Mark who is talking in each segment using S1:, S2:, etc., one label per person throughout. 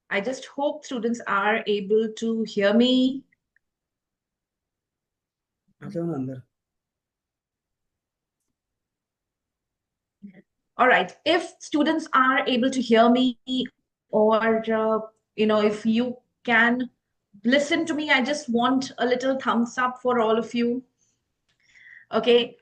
S1: I just hope students are able to hear me. All right. If students are able to hear me, or if you can listen to me, I just want a little thumbs up for all of you. Okay.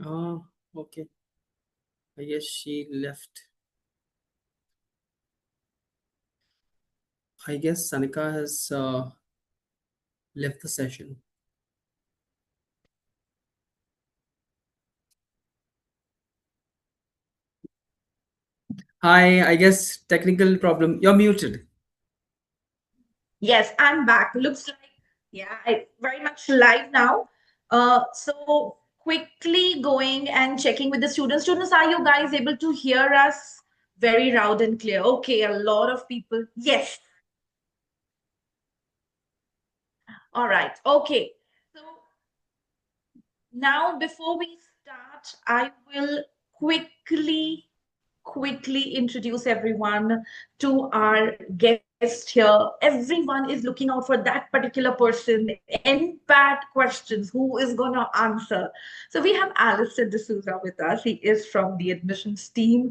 S2: Oh, okay. I guess she left. I guess Sanika has left the session. Hi, I guess technical problem. You're muted.
S1: Yes, I'm back. Looks like, yeah, very much live now. So quickly going and checking with the students. Students, are you guys able to hear us very loud and clear? Okay, a lot of people. Yes. All right. Okay. So now, before we start, I will quickly introduce everyone to our guest here. Everyone is looking out for that particular person, NPAT questions, who is going to answer. So we have Alistair D'Souza with us. He is from the admissions team.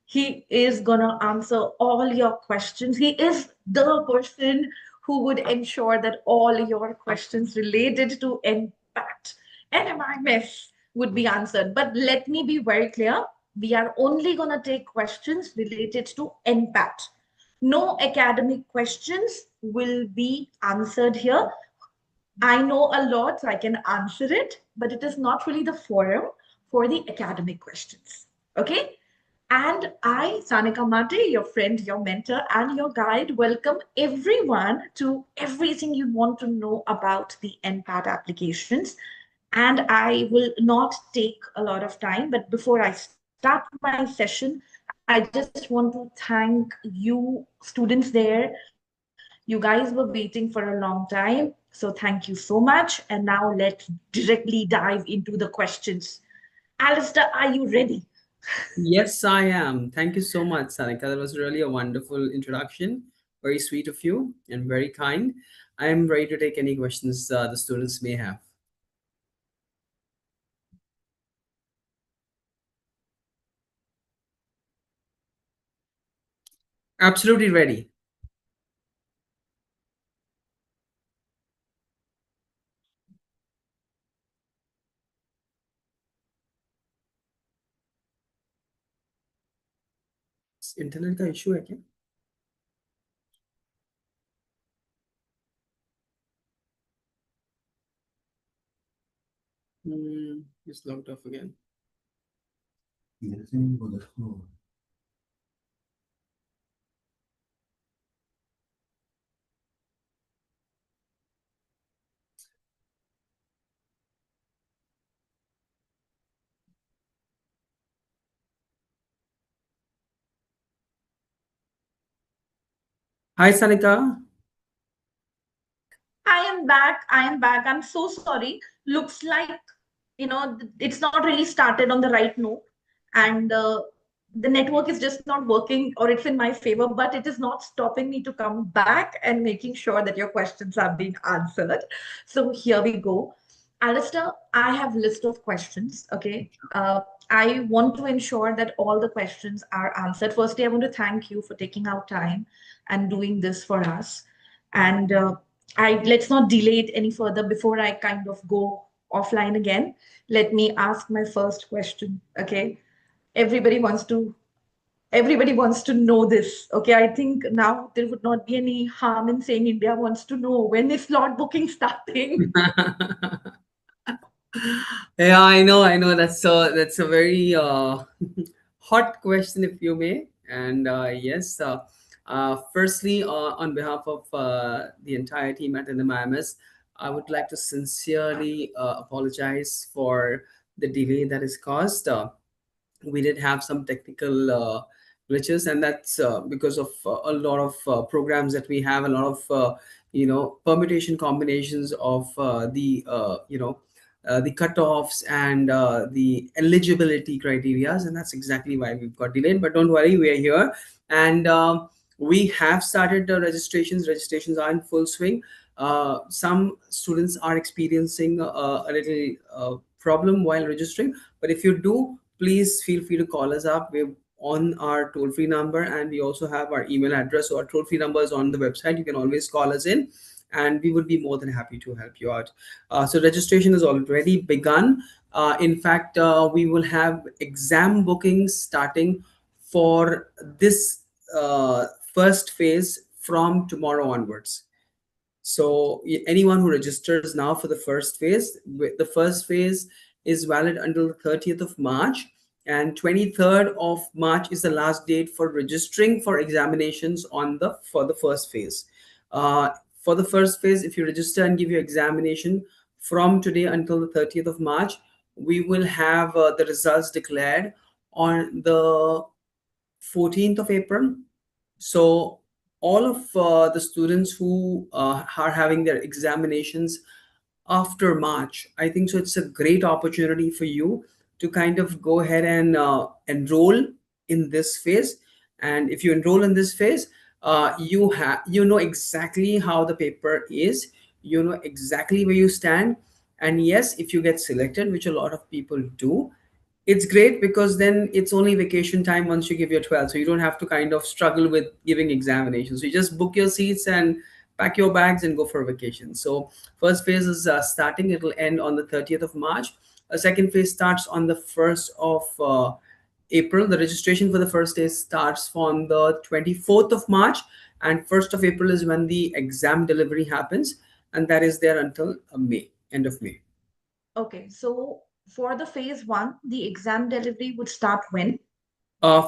S1: He is going to answer all your questions. He is the person who would ensure that all your questions related to NPAT and NMIMS would be answered. But let me be very clear. We are only going to take questions related to NPAT. No academic questions will be answered here. I know a lot, so I can answer it, but it is not really the forum for the academic questions. Okay? And I, Sanika Mate, your friend, your mentor, and your guide, welcome everyone to everything you want to know about the NPAT applications. And I will not take a lot of time, but before I start my session, I just want to thank you, students there. You guys were waiting for a long time. So thank you so much. And now let's directly dive into the questions. Alistair, are you ready?
S2: Yes, I am. Thank you so much, Sanika. That was really a wonderful introduction. Very sweet of you and very kind. I am ready to take any questions the students may have. Absolutely ready. Internet का issue है क्या? It's logged off again. Hi, Sanika.
S1: I am back. I am back. I'm so sorry. Looks like, it's not really started on the right note. And the network is just not working, or it's in my favor, but it is not stopping me to come back and making sure that your questions are being answered. So here we go. Alistair, I have list of questions. Okay. I want to ensure that all the questions are answered. Firstly, I want to thank you for taking out time and doing this for us. And I let's not delay it any further before I kind of go offline again. Let me ask my first question. Okay. Everybody wants to everybody wants to know this. Okay. I think now there would not be any harm in saying India wants to know when is slot booking starting.
S2: Yeah, I know. That's a very hot question, if you may. And yes, firstly, on behalf of the entire team at NMIMS, I would like to sincerely apologize for the delay that is caused. We did have some technical glitches, and that's because of a lot of programs that we have, a lot of permutation combinations of the cutoffs and the eligibility criterias, and that's exactly why we've got delayed. But don't worry, we are here, and we have started the registrations are in full swing. Some students are experiencing a little problem while registering, but if you do, please feel free to call us up. We're on our toll free number, and we also have our email address. So our toll free number is on the website. You can always call us in, and we would be more than happy to help you out. So registration has already begun. In fact, we will have exam bookings starting for this first phase from tomorrow onwards. So anyone who registers now for the first phase, the first phase is valid until the 30th of March, and 23rd of March is the last date for registering for examinations on the for the first phase. For the first phase, if you register and give your examination from today until the 30th of March, we will have the results declared on the 14th of April. So all of the students who are having their examinations after March, I think so it's a great opportunity for you to kind of go ahead and enroll in this phase. And if you enroll in this phase, you know exactly how the paper is, you know exactly where you stand. And yes, if you get selected, which a lot of people do, it's great because then it's only vacation time once you give your 12th, so you don't have to kind of struggle with giving examinations. So you just book your seats and pack your bags and go for a vacation. So first phase is starting, it will end on the 30th of March. A second phase starts on the 1st of April. The registration for the first day starts on the 24th of March, and 1st of April is when the exam delivery happens, and that is there until May, end of May.
S1: Okay, so for the phase one, the exam delivery would start when?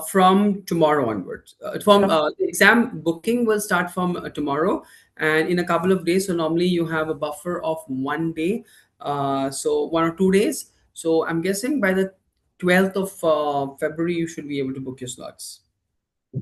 S2: From tomorrow onwards. From
S1: From
S2: the exam booking will start from tomorrow, and in a couple of days. So normally you have a buffer of 1 day, so 1 or 2 days. So I'm guessing by the 12th of February you should be able to book your slots.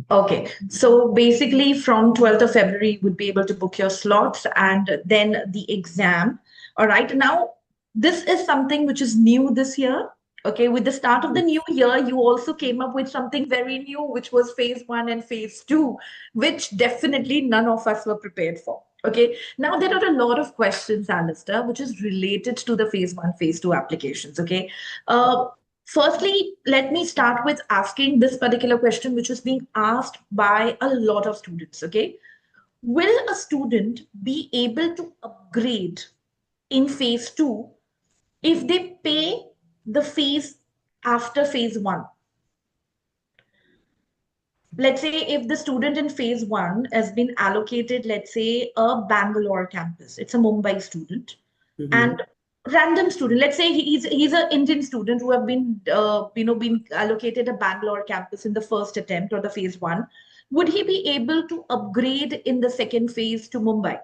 S1: Okay, so basically from 12th of February, you would be able to book your slots and then the exam. All right, now this is something which is new this year. Okay, with the start of the new year, you also came up with something very new, which was phase one and phase two, which definitely none of us were prepared for. Okay, now there are a lot of questions, Alistair, which is related to the phase one, phase two applications. Okay, uh, firstly, let me start with asking this particular question, which is being asked by a lot of students. Okay. Will a student be able to upgrade in phase two if they pay the fees after phase one? Let's say if the student in phase one has been allocated, let's say, a Bangalore campus, it's a Mumbai student,
S2: Mm-hmm.
S1: and random student, let's say he's an Indian student who have been been allocated a Bangalore campus in the first attempt or the phase one, would he be able to upgrade in the second phase to Mumbai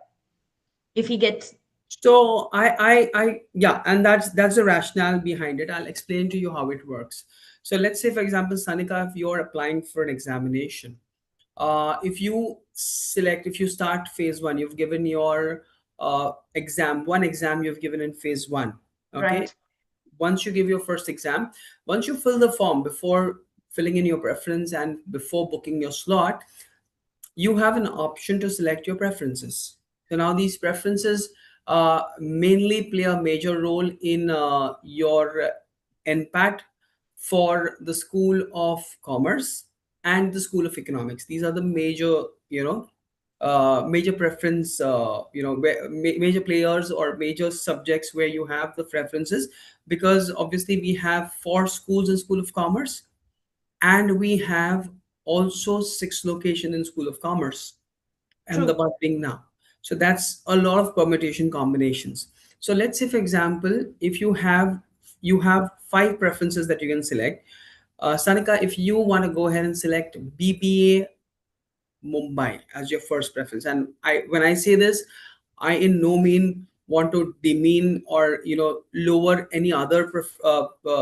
S1: if he gets?
S2: So yeah, and that's the rationale behind it. I'll explain to you how it works. So let's say, for example, Sanika, if you're applying for an examination, if you start phase one, you've given your one exam you've given in phase one. Okay.
S1: Right.
S2: Once you give your first exam, once you fill the form, before filling in your preference and before booking your slot, you have an option to select your preferences. So now these preferences mainly play a major role in your NPAT for the School of Commerce and the School of Economics. These are the major, major preference, major players or major subjects where you have the preferences, because obviously we have four schools in School of Commerce, and we have also six location in School of Commerce,
S1: True.
S2: Ahmedabad being now. So that's a lot of permutation combinations. So let's say, for example, if you have five preferences that you can select. Sanika, if you want to go ahead and select BBA Mumbai as your first preference. And when I say this, I in no mean want to demean or lower any other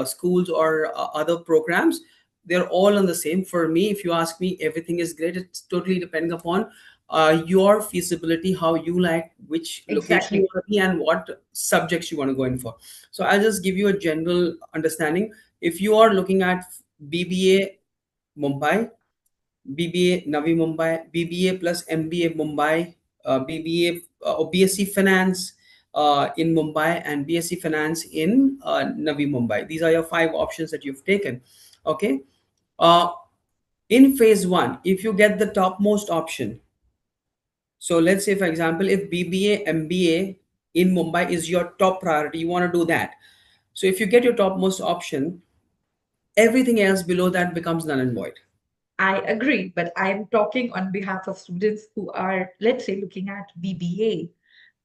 S2: schools or other programs. They're all on the same. For me, if you ask me, everything is great. It's totally depending upon your feasibility, how you like, which location you
S1: Exactly.
S2: want to be, and what subjects you want to go in for. So I'll just give you a general understanding. If you are looking at BBA Mumbai, BBA Navi Mumbai, BBA plus MBA Mumbai, BBA or BSc Finance in Mumbai, and BSc Finance in Navi Mumbai. These are your five options that you've taken. Okay. Uh, in phase one, if you get the topmost option, so let's say, for example, if BBA MBA in Mumbai is your top priority, you want to do that. So if you get your topmost option, everything else below that becomes null and void.
S1: I agree, but I'm talking on behalf of students who are, let's say, looking at BBA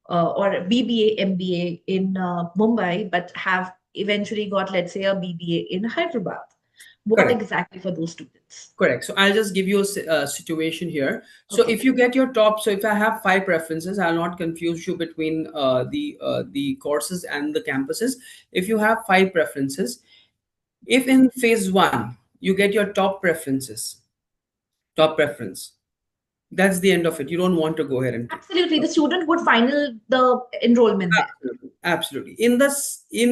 S1: or BBA MBA in Mumbai, but have eventually got, let's say, a BBA in Hyderabad. What
S2: Correct.
S1: exactly for those students?
S2: Correct. So I'll just give you a situation here. So
S1: Okay.
S2: if you get your top, so if I have five preferences, I'll not confuse you between the courses and the campuses. If you have five preferences, if in phase one you get your top preference, that's the end of it. You don't want to go ahead and take.
S1: Absolutely. The student would final the enrollment there.
S2: Absolutely, absolutely. In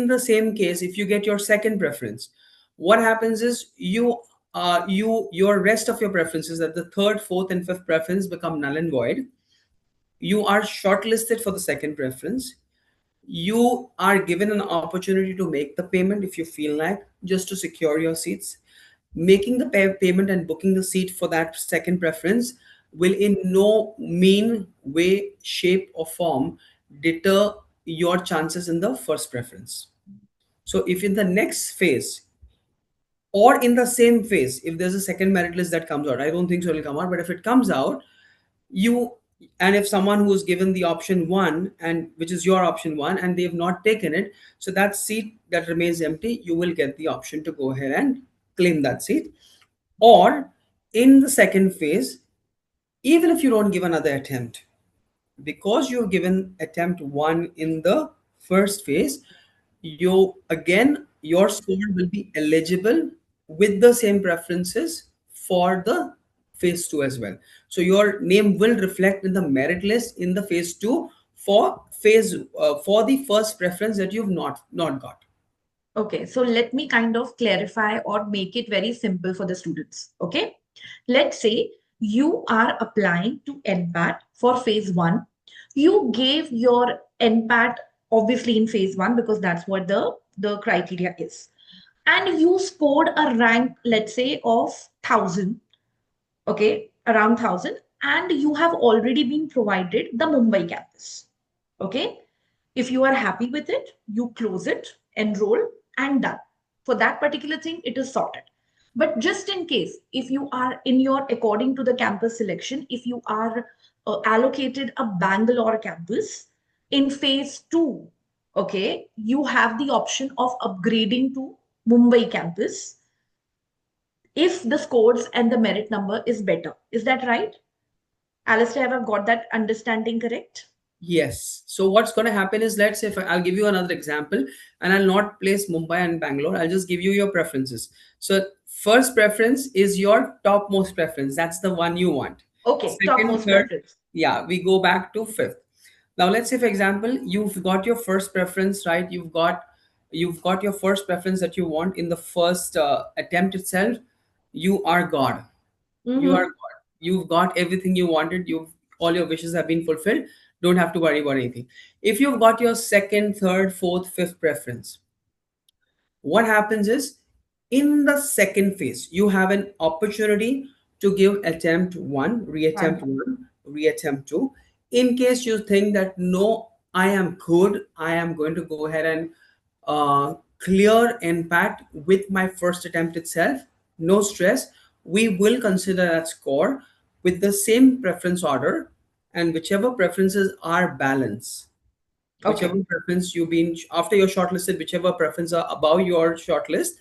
S2: the same case, if you get your second preference, what happens is your rest of your preferences, that the third, fourth, and fifth preference become null and void. You are shortlisted for the second preference. You are given an opportunity to make the payment if you feel like, just to secure your seats. Making the payment and booking the seat for that second preference will in no mean way, shape, or form deter your chances in the first preference. So if in the next phase or in the same phase, if there's a second merit list that comes out, I don't think so it'll come out, but if it comes out, you and if someone who's given the option one, and which is your option one, and they've not taken it, so that seat that remains empty, you will get the option to go ahead and claim that seat. Or in the second phase, even if you don't give another attempt, because you've given attempt one in the first phase, you again your score will be eligible with the same preferences for the phase 2 as well. So your name will reflect in the merit list in the phase 2 for the first preference that you've not got.
S1: Okay, so let me kind of clarify or make it very simple for the students. Okay, let's say you are applying to NPAT for phase one. You gave your NPAT obviously in phase one because that's what the criteria is. And you scored a rank, let's say, of 1,000, okay, around 1,000, and you have already been provided the Mumbai campus. Okay, if you are happy with it, you close it, enroll, and done. For that particular thing, it is sorted. But just in case, if you are in your, according to the campus selection, if you are allocated a Bangalore campus in phase two, okay, you have the option of upgrading to Mumbai campus if the scores and the merit number is better. Is that right? Alistair, have I got that understanding correct?
S2: Yes. So what's going to happen is, let's say, if I'll give you another example, and I'll not place Mumbai and Bangalore. I'll just give you your preferences. So first preference is your topmost preference. That's the one you want.
S1: Okay,
S2: Second,
S1: topmost
S2: third,
S1: preference.
S2: yeah, we go back to fifth. Now let's say, for example, you've got your first preference, right? You've got your first preference that you want in the first attempt itself. You are God. You are
S1: Mm-hmm.
S2: God. You've got everything you wanted. You've All your wishes have been fulfilled. Don't have to worry about anything. If you've got your second, third, fourth, fifth preference, what happens is, in the second phase, you have an opportunity to give attempt one, reattempt
S1: Fine.
S2: one, reattempt two. In case you think that no, I am good, I am going to go ahead and clear impact with my first attempt itself, no stress. We will consider that score with the same preference order, and whichever preferences are balanced, whichever
S1: Okay.
S2: preference you've been after you're shortlisted, whichever preference are above your shortlist,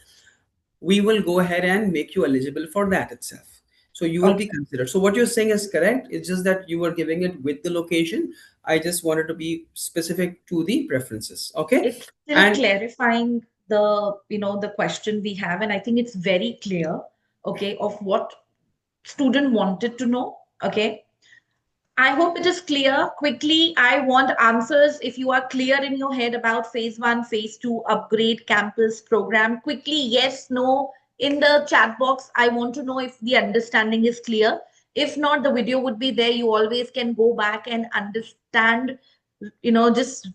S2: we will go ahead and make you eligible for that itself. So you will be
S1: Okay.
S2: considered. So what you're saying is correct. It's just that you were giving it with the location. I just wanted to be specific to the preferences. Okay.
S1: It's still
S2: And
S1: clarifying the question we have, and I think it's very clear, okay, of what student wanted to know. Okay. I hope it is clear. Quickly, I want answers. If you are clear in your head about phase one, phase two, upgrade campus program, quickly, yes, no, in the chat box. I want to know if the understanding is clear. If not, the video would be there. You always can go back and understand, just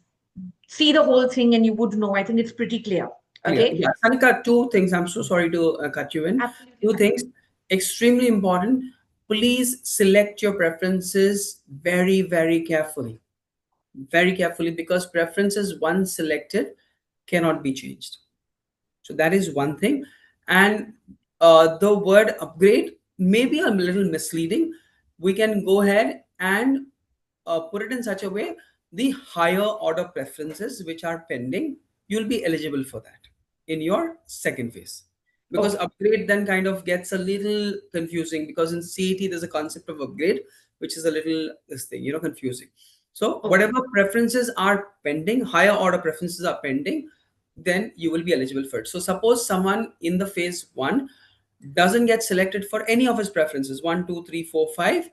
S1: see the whole thing and you would know. I think it's pretty clear.
S2: clear.
S1: Okay.
S2: Yeah, Sanika, two things. I'm so sorry to cut you in.
S1: Absolutely
S2: Two
S1: fine.
S2: things, extremely important. Please select your preferences very, very carefully, because preferences once selected cannot be changed. So that is one thing. And the word upgrade may be a little misleading. We can go ahead and put it in such a way, the higher order preferences which are pending, you'll be eligible for that in your second phase. Because
S1: Okay.
S2: upgrade then kind of gets a little confusing, because in CET there's a concept of upgrade which is a little this thing, confusing. So
S1: Okay.
S2: whatever preferences are pending, higher order preferences are pending, then you will be eligible for it. So suppose someone in the phase one doesn't get selected for any of his preferences, one, two, three, four, five,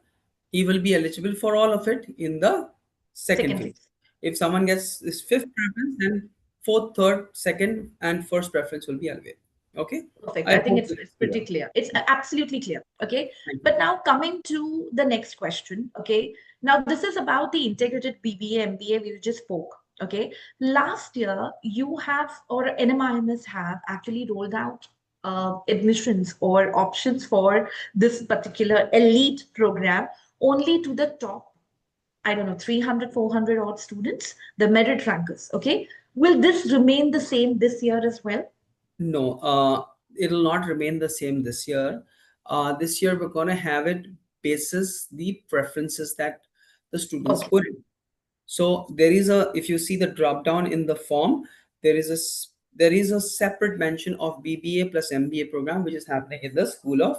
S2: he will be eligible for all of it in the second
S1: Second
S2: phase.
S1: phase.
S2: If someone gets this fifth preference, then fourth, third, second, and first preference will be elevated. Okay.
S1: Perfect.
S2: I
S1: I think
S2: hope
S1: it's
S2: this
S1: it's
S2: is clear.
S1: pretty clear. It's absolutely clear. Okay.
S2: Thank you.
S1: But now coming to the next question. Okay. Now this is about the integrated BBA MBA we just spoke. Okay. Last year you have or NMIMS have actually rolled out admissions or options for this particular elite program only to the top, I don't know, 300, 400 odd students, the merit rankers. Okay. Will this remain the same this year as well?
S2: No, it'll not remain the same this year. This year we're gonna have it basis the preferences that the students
S1: Okay.
S2: put in. So there is a, if you see the drop down in the form, there is a separate mention of BBA plus MBA program which is happening in the School of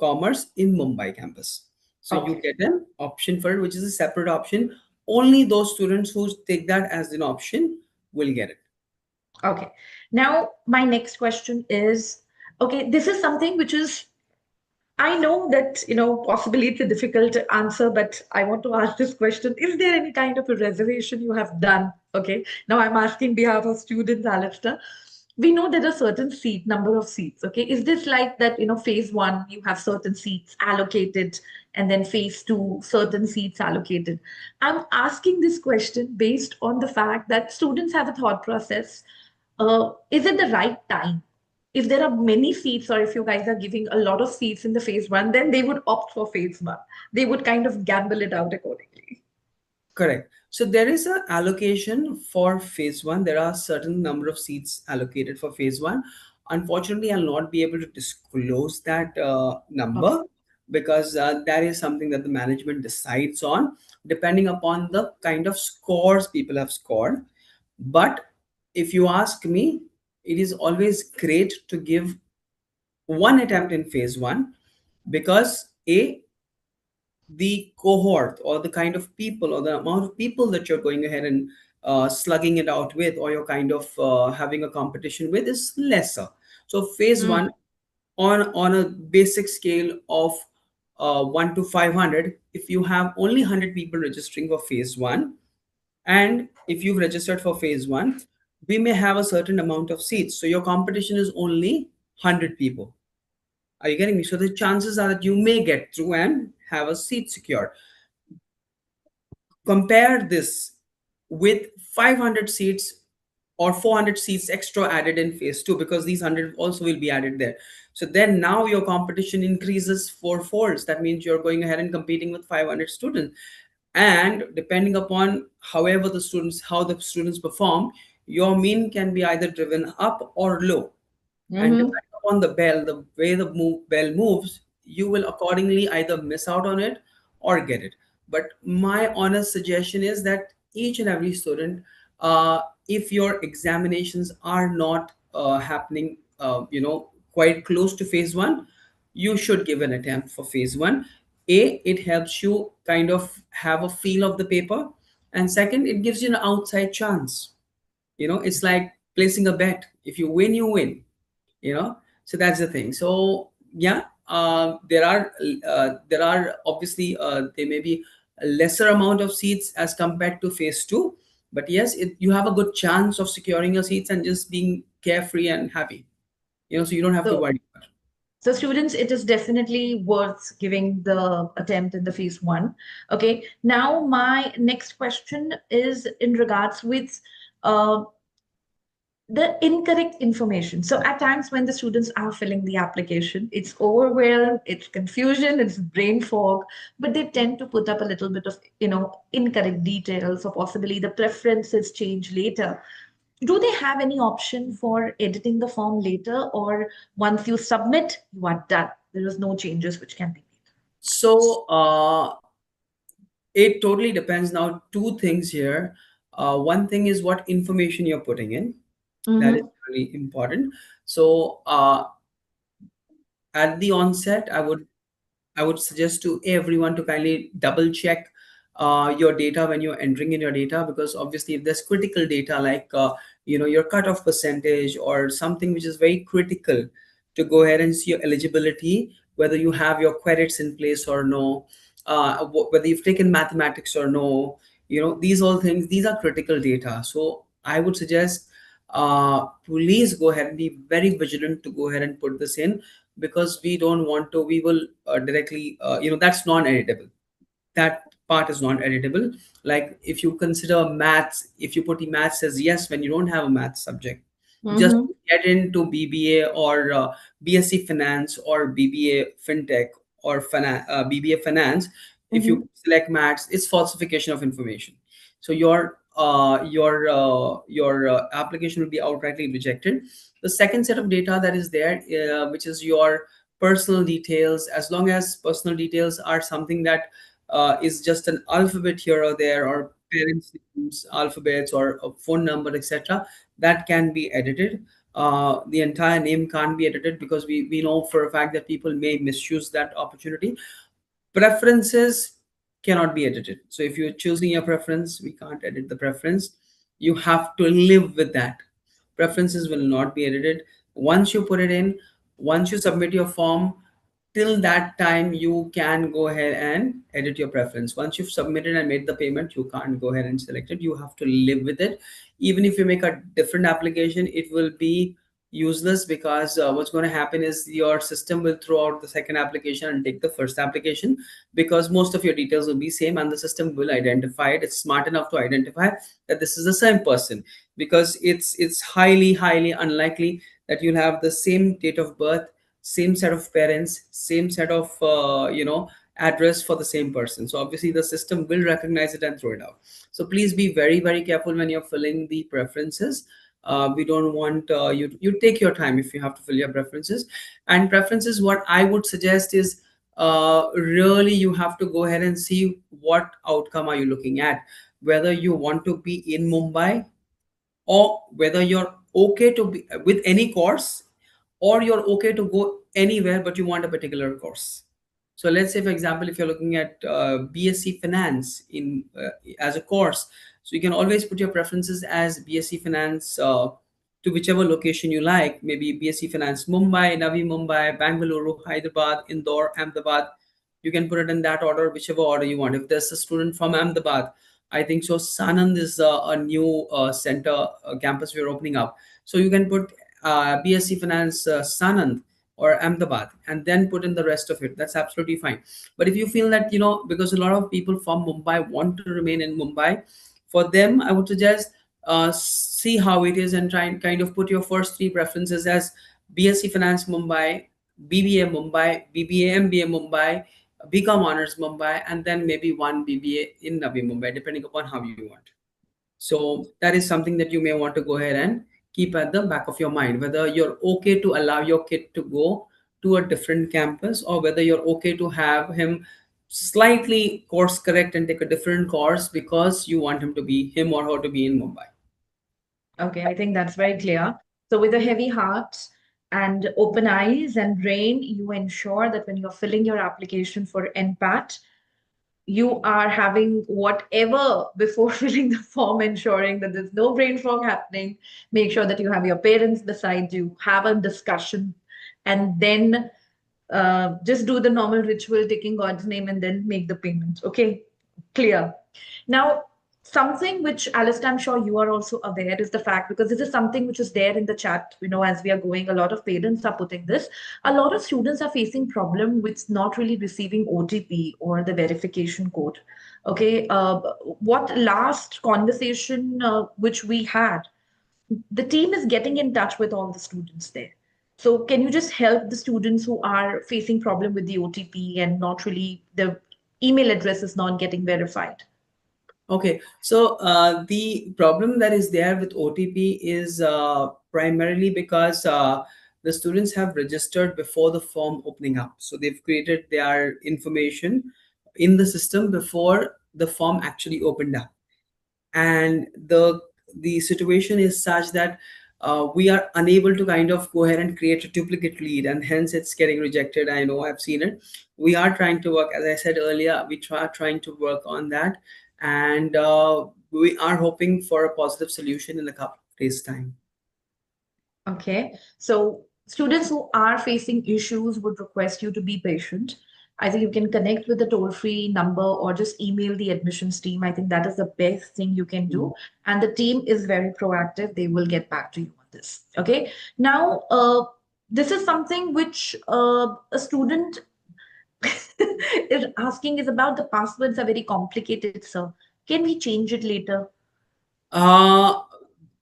S2: Commerce in Mumbai campus. So you
S1: Okay.
S2: get an option for it, which is a separate option. Only those students who take that as an option will get it.
S1: Okay. Now, my next question is, okay, this is something which is, I know that, possibly it's a difficult answer, but I want to ask this question. Is there any kind of a reservation you have done? Okay. Now I'm asking behalf of students, Alistair. We know there are certain number of seats. Okay. Is this like that, phase one, you have certain seats allocated, and then phase two, certain seats allocated? I'm asking this question based on the fact that students have a thought process. Is it the right time? If there are many seats, or if you guys are giving a lot of seats in the phase one, then they would opt for phase one. They would kind of gamble it out accordingly.
S2: Correct. So there is a allocation for phase one. There are certain number of seats allocated for phase one. Unfortunately, I'll not be able to disclose that
S1: Okay.
S2: number, because that is something that the management decides on depending upon the kind of scores people have scored. But if you ask me, it is always great to give one attempt in phase one, because A, the cohort or the kind of people or the amount of people that you're going ahead and slugging it out with, or you're kind of having a competition with, is lesser. So phase
S1: Mm.
S2: one, on a basic scale of 1 to 500, if you have only 100 people registering for phase one, and if you've registered for phase one, we may have a certain amount of seats, so your competition is only 100 people. Are you getting me? So the chances are that you may get through and have a seat secured. Compare this with 500 seats or 400 seats extra added in phase 2, because these 100 also will be added there. So then now your competition increases four folds. That means you're going ahead and competing with 500 students, and depending upon how the students perform, your mean can be either driven up or low. And
S1: Mm-hmm.
S2: depending upon the way the bell moves, you will accordingly either miss out on it or get it. But my honest suggestion is that each and every student if your examinations are not happening, quite close to phase one, you should give an attempt for phase one. It helps you kind of have a feel of the paper, and second, it gives you an outside chance. It's like placing a bet. If you win, you win. So that's the thing. So yeah, there are obviously, there may be a lesser amount of seats as compared to phase two, but yes, you have a good chance of securing your seats and just being carefree and happy. So you don't have to
S1: So,
S2: worry about it.
S1: so students, it is definitely worth giving the attempt in the phase one. Okay. Now, my next question is in regards with uh, the incorrect information. So at times when the students are filling the application, it's overwhelmed, it's confusion, it's brain fog, but they tend to put up a little bit of, incorrect details, or possibly the preferences change later. Do they have any option for editing the form later, or once you submit, you are done? There is no changes which can be made.
S2: So it totally depends. Now, two things here. One thing is what information you're putting in. That is
S1: Mm-hmm.
S2: really important. So at the onset, I would suggest to everyone to kindly double check your data when you're entering in your data, because obviously if there's critical data like your cutoff percentage or something which is very critical to go ahead and see your eligibility, whether you have your credits in place or no, whether you've taken mathematics or no, these all things, these are critical data. So I would suggest, please go ahead and be very vigilant to go ahead and put this in, because we don't want to, we will directly, that's non-editable. That part is not editable. Like if you consider maths, if you put the maths as yes when you don't have a math subject, just
S1: Mm-hmm.
S2: to get into BBA or BSc Finance or BBA FinTech or BBA Finance, if you
S1: Mm-hmm.
S2: select maths, it's falsification of information. So your application will be outrightly rejected. The second set of data that is there, which is your personal details, as long as personal details are something that is just an alphabet here or there, or parents' names, alphabets, or a phone number, etc., that can be edited. The entire name can't be edited, because we know for a fact that people may misuse that opportunity. Preferences cannot be edited. So if you're choosing your preference, we can't edit the preference. You have to live with that. Preferences will not be edited. Once you put it in, once you submit your form, till that time you can go ahead and edit your preference. Once you've submitted and made the payment, you can't go ahead and select it. You have to live with it. Even if you make a different application, it will be useless, because what's going to happen is your system will throw out the second application and take the first application, because most of your details will be same, and the system will identify it. It's smart enough to identify that this is the same person, because it's highly unlikely that you'll have the same date of birth, same set of parents, same set of address for the same person. So obviously the system will recognize it and throw it out. So please be very careful when you're filling the preferences. We don't want you take your time if you have to fill your preferences. And preferences, what I would suggest is, really you have to go ahead and see what outcome are you looking at, whether you want to be in Mumbai, or whether you're okay to be with any course, or you're okay to go anywhere but you want a particular course. So let's say, for example, if you're looking at BSc Finance in as a course, so you can always put your preferences as BSc Finance to whichever location you like, maybe BSc Finance Mumbai, Navi Mumbai, Bangalore, Hyderabad, Indore, Ahmedabad. You can put it in that order, whichever order you want. If there's a student from Ahmedabad, I think so, Sanand is a new center campus we're opening up. So you can put BSc Finance Sanand or Ahmedabad, and then put in the rest of it. That's absolutely fine. But if you feel that, because a lot of people from Mumbai want to remain in Mumbai, for them, I would suggest, see how it is and try and kind of put your first three preferences as BSc Finance Mumbai, BBA Mumbai, BBA MBA Mumbai, BCom Honors Mumbai, and then maybe one BBA in Navi Mumbai, depending upon how you want. So that is something that you may want to go ahead and keep at the back of your mind, whether you're okay to allow your kid to go to a different campus, or whether you're okay to have him slightly course correct and take a different course because you want him or her to be in Mumbai.
S1: Okay, I think that's very clear. So, with a heavy heart and open eyes and brain, you ensure that when you're filling your application for NPAT, you are having whatever before filling the form, ensuring that there's no brain fog happening. Make sure that you have your parents beside you, have a discussion, and then just do the normal ritual, taking God's name, and then make the payment. Okay, clear. Now, something which, Alistair, I'm sure you are also aware is the fact, because this is something which is there in the chat, as we are going, a lot of parents are putting this. A lot of students are facing problem with not really receiving OTP or the verification code. Okay, what last conversation which we had, the team is getting in touch with all the students there. So can you just help the students who are facing problem with the OTP and not really the email address is not getting verified?
S2: Okay, so the problem that is there with OTP is primarily because the students have registered before the form opening up. So they've created their information in the system before the form actually opened up, and the situation is such that we are unable to kind of go ahead and create a duplicate lead, and hence it's getting rejected. I know, I've seen it. We are trying to work, as I said earlier, we try trying to work on that, and we are hoping for a positive solution in a couple of days time.
S1: Okay. So students who are facing issues would request you to be patient. I think you can connect with the toll-free number or just email the admissions team. I think that is the best thing you can do. And the team is very proactive. They will get back to you on this. Okay. Now, this is something which a student is asking is about the passwords are very complicated, sir. Can we change it later?
S2: Uh,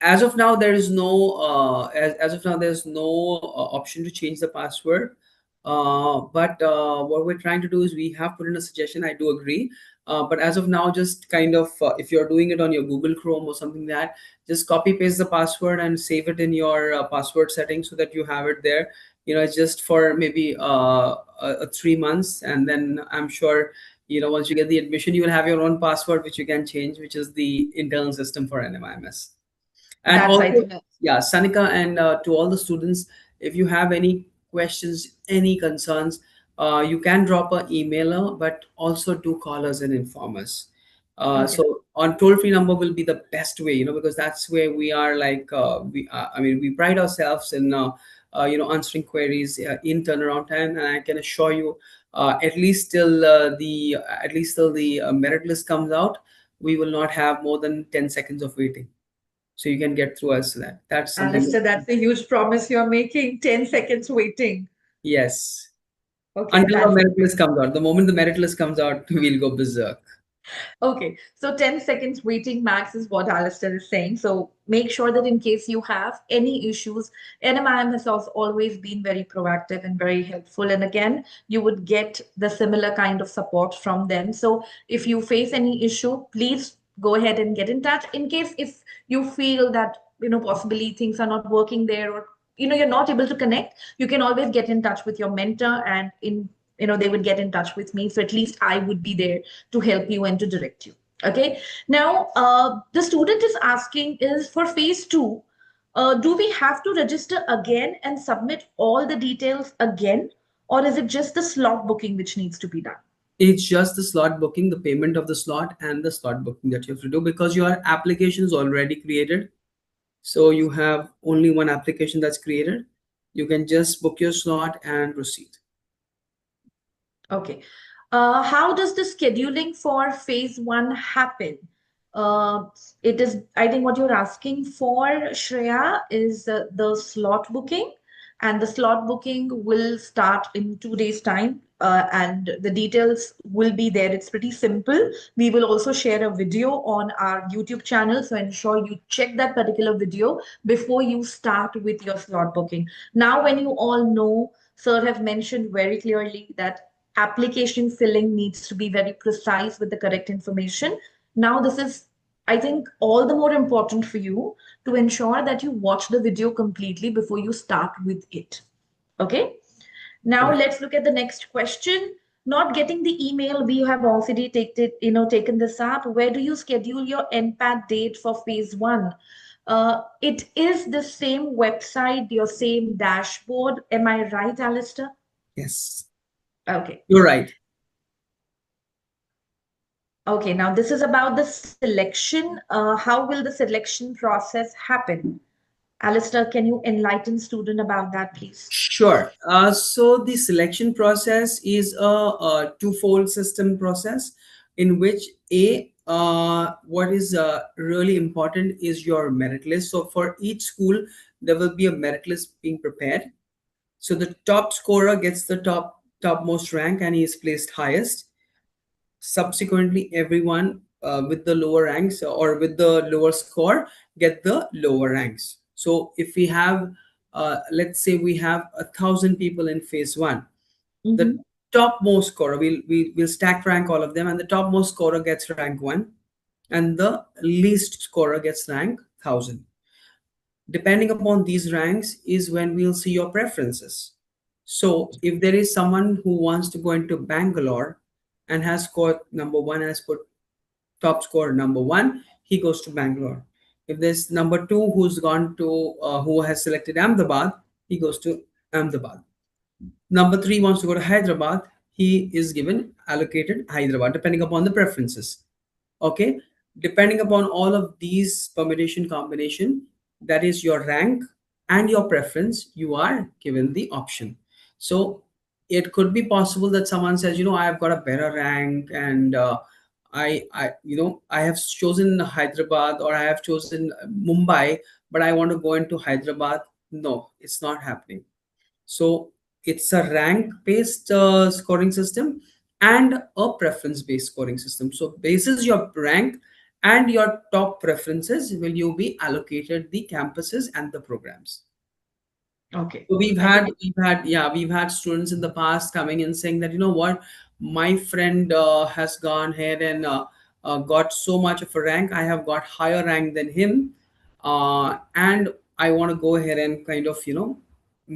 S2: as of now, there is no as of now there's no option to change the password. But what we're trying to do is we have put in a suggestion. I do agree. But as of now, just kind of if you're doing it on your Google Chrome or something like that, just copy paste the password and save it in your password settings so that you have it there. It's just for maybe 3 months, and then I'm sure once you get the admission, you will have your own password which you can change, which is the internal system for NMIMS. And
S1: That's, I
S2: also,
S1: think,
S2: yeah, Sanika, and to all the students, if you have any questions, any concerns, you can drop an emailer, but also do call us and inform us.
S1: okay.
S2: So on toll free number will be the best way, because that's where we are like I mean, we pride ourselves in answering queries in turnaround time, and I can assure you, at least till the merit list comes out, we will not have more than 10 seconds of waiting, so you can get through us to that. That's something
S1: Alistair,
S2: that,
S1: that's a huge promise you're making. 10 seconds waiting.
S2: yes.
S1: Okay,
S2: Until the
S1: that's
S2: merit list comes out. The moment the merit list comes out, we'll go berserk.
S1: okay. So 10 seconds waiting max is what Alistair is saying. So make sure that in case you have any issues, NMIM has also always been very proactive and very helpful. And again, you would get the similar kind of support from them. So if you face any issue, please go ahead and get in touch. In case if you feel that, possibly things are not working there, or you're not able to connect, you can always get in touch with your mentor, and they would get in touch with me, so at least I would be there to help you and to direct you. Okay. Now, the student is asking is for phase 2, do we have to register again and submit all the details again, or is it just the slot booking which needs to be done?
S2: It's just the slot booking, the payment of the slot, and the slot booking that you have to do because your application is already created. So you have only one application that's created. You can just book your slot and proceed.
S1: Okay. How does the scheduling for phase 1 happen? Uh, it is, I think what you're asking for, Shreya, is the slot booking, and the slot booking will start in 2 days' time. And the details will be there. It's pretty simple. We will also share a video on our YouTube channel, so ensure you check that particular video before you start with your slot booking. Now, when you all know, Sir have mentioned very clearly that application filling needs to be very precise with the correct information. Now, this is, I think, all the more important for you to ensure that you watch the video completely before you start with it. Okay. Now,
S2: Correct.
S1: let's look at the next question. Not getting the email, we have already taken this up. Where do you schedule your NPAT date for phase 1? It is the same website, your same dashboard. Am I right, Alistair?
S2: Yes,
S1: Okay.
S2: you're right.
S1: Okay, now this is about the selection. How will the selection process happen? Alistair, can you enlighten student about that, please?
S2: Sure. So the selection process is a twofold system process in which what is really important is your merit list. So for each school, there will be a merit list being prepared. So the top scorer gets the topmost rank and he is placed highest. Subsequently, everyone with the lower ranks or with the lower score get the lower ranks. So if we have, let's say we have 1,000 people in phase one, the
S1: Mm-hmm.
S2: topmost scorer, we'll stack rank all of them, and the topmost scorer gets rank one, and the least scorer gets rank 1,000. Depending upon these ranks is when we'll see your preferences. So if there is someone who wants to go into Bangalore and has scored number one, has put top score number one, he goes to Bangalore. If there's number two who has selected Ahmedabad, he goes to Ahmedabad. Number three wants to go to Hyderabad, he is given allocated Hyderabad depending upon the preferences. Okay, depending upon all of these permutation combination, that is your rank and your preference, you are given the option. So it could be possible that someone says, I have got a better rank, and I have chosen Hyderabad or I have chosen Mumbai, but I want to go into Hyderabad. No, it's not happening. So it's a rank based scoring system and a preference based scoring system. So basis your rank and your top preferences, will you be allocated the campuses and the programs.
S1: Okay.
S2: So
S1: I think
S2: we've had students in the past coming and saying that, what, my friend has gone ahead and got so much of a rank. I have got higher rank than him, and I want to go ahead and kind of,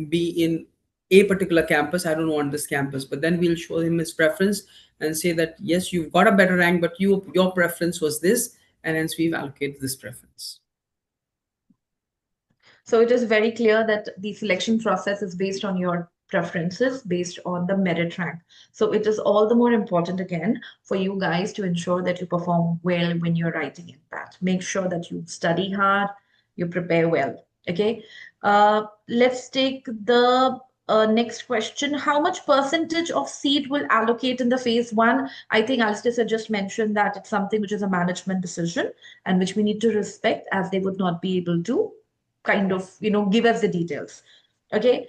S2: be in a particular campus. I don't want this campus, but then we'll show him his preference and say that yes, you've got a better rank, but your preference was this, and hence we've allocated this preference.
S1: so. It is very clear that the selection process is based on your preferences, based on the merit rank. So it is all the more important again for you guys to ensure that you perform well when you're writing in that. Make sure that you study hard, you prepare well. Okay. Let's take the next question. How much percentage of seat will allocate in the phase one? I think Alistair had just mentioned that it's something which is a management decision and which we need to respect, as they would not be able to kind of give us the details. Okay,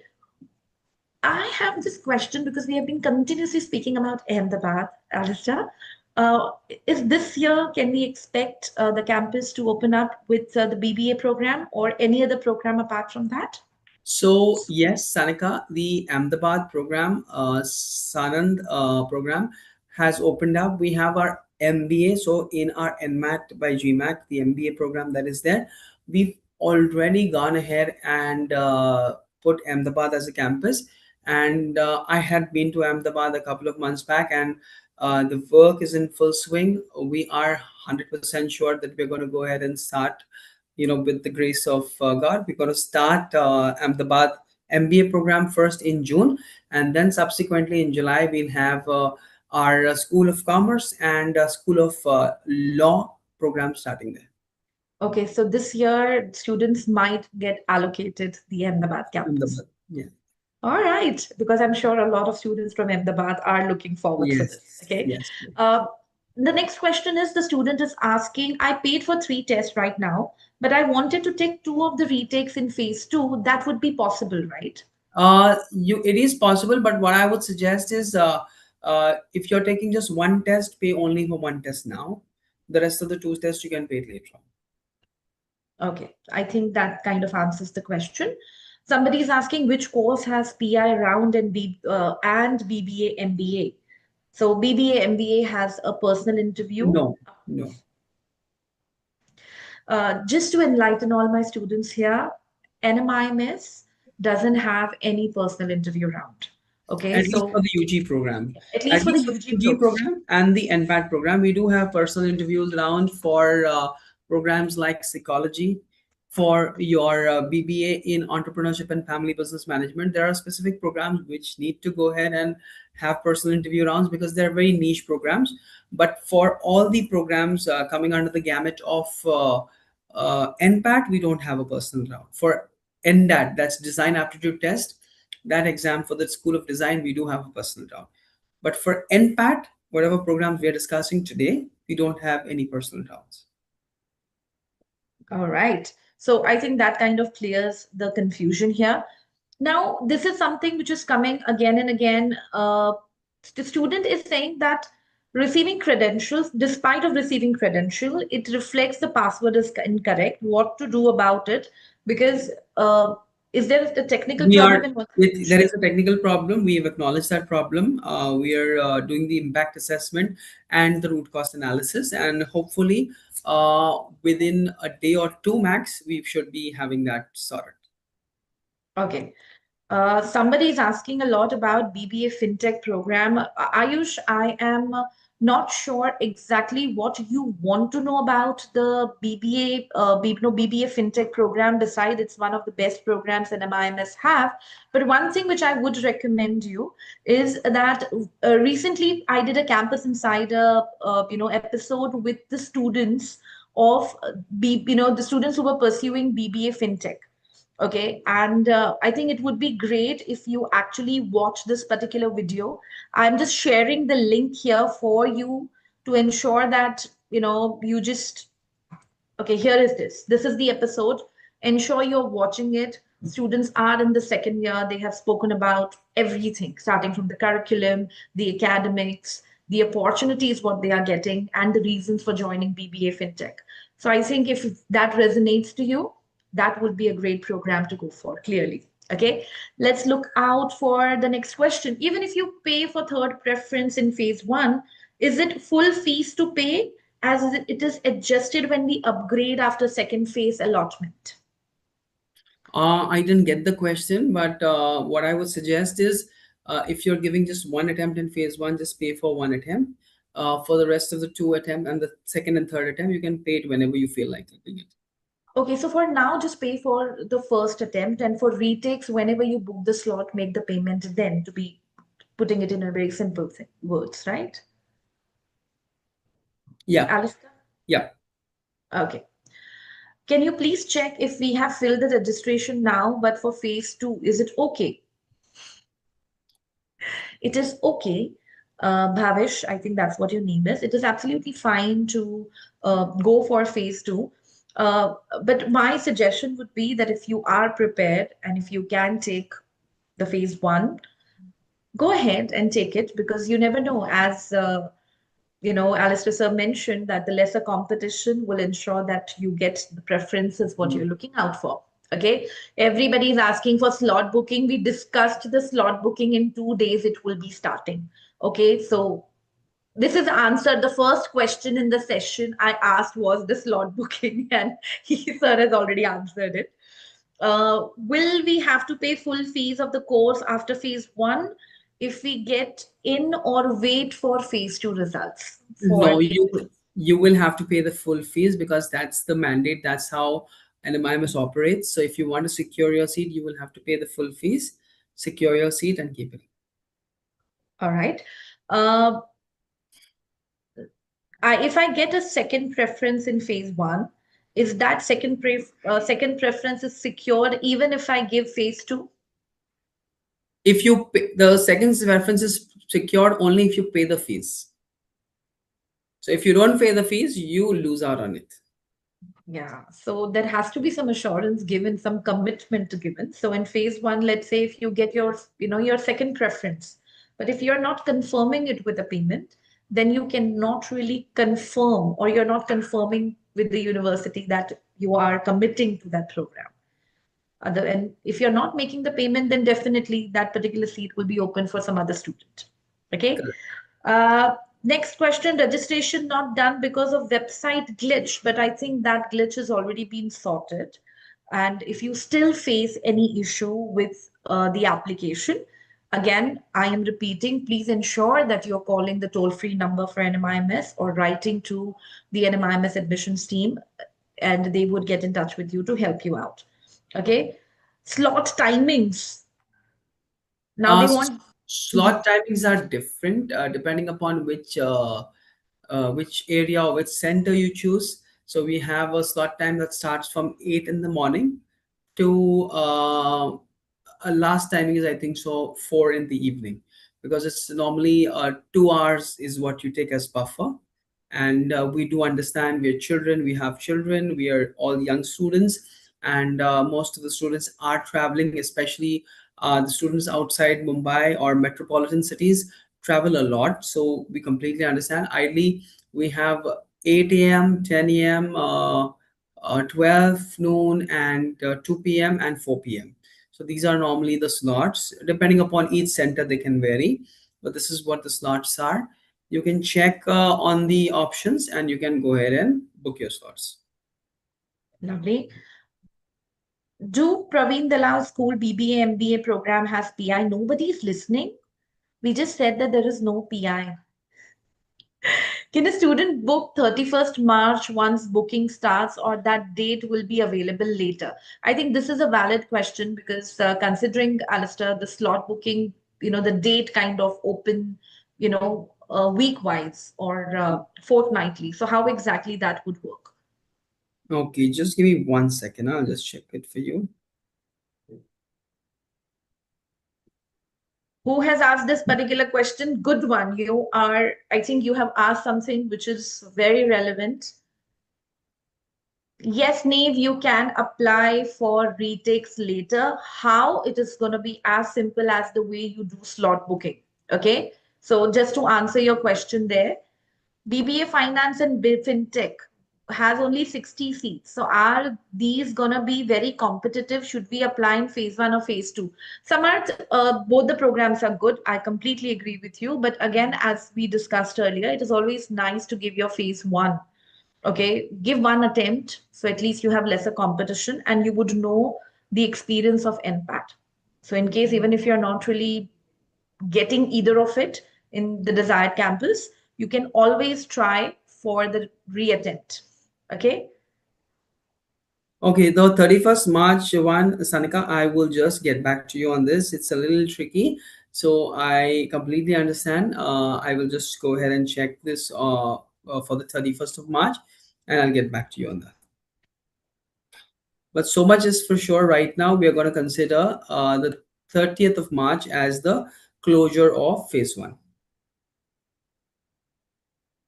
S1: I have this question because we have been continuously speaking about Ahmedabad, Alistair. uh, is this year, can we expect the campus to open up with the BBA program or any other program apart from that?
S2: So yes, Sanika, the Ahmedabad program, Sanand program has opened up. We have our MBA. So in our NMAT by GMAT, the MBA program that is there, we've already gone ahead and put Ahmedabad as a campus. And I had been to Ahmedabad a couple of months back, and the work is in full swing. We are 100% sure that we're going to go ahead and start, with the grace of God. We're going to start Ahmedabad MBA program first in June, and then subsequently in July we'll have our School of Commerce and School of Law program starting there.
S1: Okay, so this year students might get allocated the Ahmedabad campus.
S2: Ahmedabad. Yeah.
S1: All right, because I'm sure a lot of students from Ahmedabad are looking forward for this.
S2: Yes.
S1: Okay.
S2: Yes.
S1: Uh, the next question is, the student is asking, I paid for 3 tests right now, but I wanted to take two of the retakes in phase two. That would be possible, right?
S2: It is possible, but what I would suggest is, if you're taking just one test, pay only for one test now. The rest of the two tests you can pay it later on.
S1: Okay, I think that kind of answers the question. Somebody is asking which course has PI round and BBA MBA. So BBA MBA has a personal interview.
S2: No, no.
S1: Just to enlighten all my students here, NMIMS doesn't have any personal interview round. Okay,
S2: At least
S1: so
S2: for the UG program.
S1: at
S2: At
S1: least for the
S2: least for the
S1: UG
S2: UG
S1: program.
S2: program and the NPAT program, we do have personal interviews around for programs like psychology, for your BBA in entrepreneurship and family business management, there are specific programs which need to go ahead and have personal interview rounds because they're very niche programs. But for all the programs coming under the gamut of NPAT, we don't have a personal round. For NDAT, that's Design Aptitude Test, that exam for the School of Design, we do have a personal round. But for NPAT, whatever programs we are discussing today, we don't have any personal rounds.
S1: All right. So I think that kind of clears the confusion here. Now, this is something which is coming again and again. The student is saying that receiving credentials, despite of receiving credential, it reflects the password is incorrect. What to do about it? Because is there a technical
S2: We
S1: problem
S2: are,
S1: in what
S2: there
S1: solution?
S2: is a technical problem. We have acknowledged that problem. We are doing the impact assessment and the root cause analysis, and hopefully within a day or two max, we should be having that sorted.
S1: Okay. Somebody is asking a lot about BBA FinTech program. Ayush, I am not sure exactly what you want to know about the BBA, no, BBA FinTech program. Besides, it's one of the best programs NMIMS have. But one thing which I would recommend you is that recently I did a Campus Insider, episode with the students of the students who were pursuing BBA FinTech. Okay, and I think it would be great if you actually watch this particular video. I'm just sharing the link here for you to ensure that you just okay, here is this. This is the episode. Ensure you're watching it. Students are in the second year. They have spoken about everything, starting from the curriculum, the academics, the opportunities, what they are getting, and the reasons for joining BBA FinTech. So I think if that resonates to you, that would be a great program to go for, clearly. Okay, let's look out for the next question. Even if you pay for third preference in phase one, is it full fees to pay as it is adjusted when we upgrade after second phase allotment?
S2: I didn't get the question, but what I would suggest is if you're giving just one attempt in phase one, just pay for one attempt. For the rest of the two attempt and the second and third attempt, you can pay it whenever you feel like doing it.
S1: Okay, so for now, just pay for the first attempt, and for retakes, whenever you book the slot, make the payment then, to be putting it in a very simple words, right?
S2: Yeah,
S1: Alistair?
S2: yeah.
S1: Okay. Can you please check if we have filled the registration now, but for phase two, is it okay? It is okay. Bhavish, I think that's what your name is. It is absolutely fine to go for phase two. But my suggestion would be that if you are prepared and if you can take the phase one, go ahead and take it, because you never know. As Alistair sir mentioned, that the lesser competition will ensure that you get the preferences what you're looking out for. Okay, everybody is asking for slot booking. We discussed the slot booking. In 2 days it will be starting. Okay, so this is answered. The first question in the session I asked was the slot booking, and he sir has already answered it. Will we have to pay full fees of the course after phase one if we get in, or wait for phase two results for
S2: No,
S1: the
S2: you will have to pay the full fees because that's the mandate. That's how NMIMS operates. So if you want to secure your seat, you will have to pay the full fees, secure your seat, and keep it.
S1: All right. If I get a second preference in phase one, is that second preference is secured even if I give phase two?
S2: If you pay, the second reference is secured only if you pay the fees. So if you don't pay the fees, you lose out on it.
S1: Yeah, so there has to be some assurance given, some commitment given. So in phase one, let's say if you get your second preference, but if you're not confirming it with a payment, then you cannot really confirm, or you're not confirming with the university that you are committing to that program. And if you're not making the payment, then definitely that particular seat will be open for some other student. Okay.
S2: Correct.
S1: Next question, registration not done because of website glitch, but I think that glitch has already been sorted. And if you still face any issue with the application, again, I am repeating, please ensure that you're calling the toll-free number for NMIMS or writing to the NMIMS admissions team. and they would get in touch with you to help you out. Okay. Slot timings. Now they
S2: S-
S1: want. Mhm.
S2: Slot timings are different depending upon which area or which center you choose. So we have a slot time that starts from 8 in the morning to last timing is I think so 4 in the evening, because it's normally 2 hours is what you take as buffer. And we do understand we are children, we have children, we are all young students, and most of the students are traveling, especially the students outside Mumbai or metropolitan cities travel a lot. So we completely understand. Ideally, we have 8 a.m., 10 a.m., 12 noon, and 2 p.m. and 4 p.m. So these are normally the slots. Depending upon each center, they can vary, but this is what the slots are. You can check on the options and you can go ahead and book your slots.
S1: Lovely. Do Praveen Dalal School BBA MBA program has PI? Nobody's listening. We just said that there is no PI. Can a student book 31st March once booking starts, or that date will be available later? I think this is a valid question because considering, Alistair, the slot booking, the date kind of open, week wise or fortnightly. So, how exactly that would work?
S2: Okay, just give me 1 second. I'll just check it for you.
S1: Who has asked this particular question? Good one. I think you have asked something which is very relevant. Yes, Nave, you can apply for retakes later. How? It is going to be as simple as the way you do slot booking. Okay. So just to answer your question there, BBA Finance and FinTech has only 60 seats. So are these gonna be very competitive? Should we apply in phase one or phase two? Samarth, both the programs are good. I completely agree with you. But again, as we discussed earlier, it is always nice to give your phase one. Okay, give one attempt. So at least you have lesser competition and you would know the experience of NPAT. So in case, even if you're not really getting either of it in the desired campus, you can always try for the reattempt. Okay.
S2: Okay, the 31st March one, Sanika, I will just get back to you on this. It's a little tricky. So I completely understand. I will just go ahead and check this for the 31st of March, and I'll get back to you on that. But so much is for sure right now. We are going to consider the 30th of March as the closure of phase one.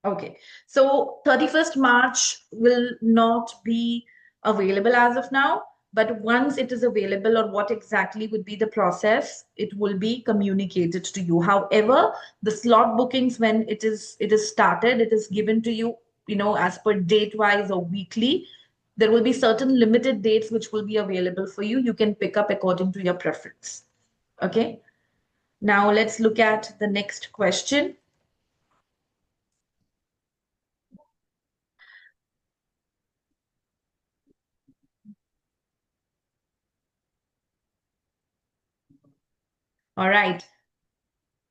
S1: Okay. So 31st March will not be available as of now, but once it is available or what exactly would be the process, it will be communicated to you. However, the slot bookings, when it is started, it is given to you, as per date wise or weekly. There will be certain limited dates which will be available for you. You can pick up according to your preference. Okay. Now let's look at the next question. All right.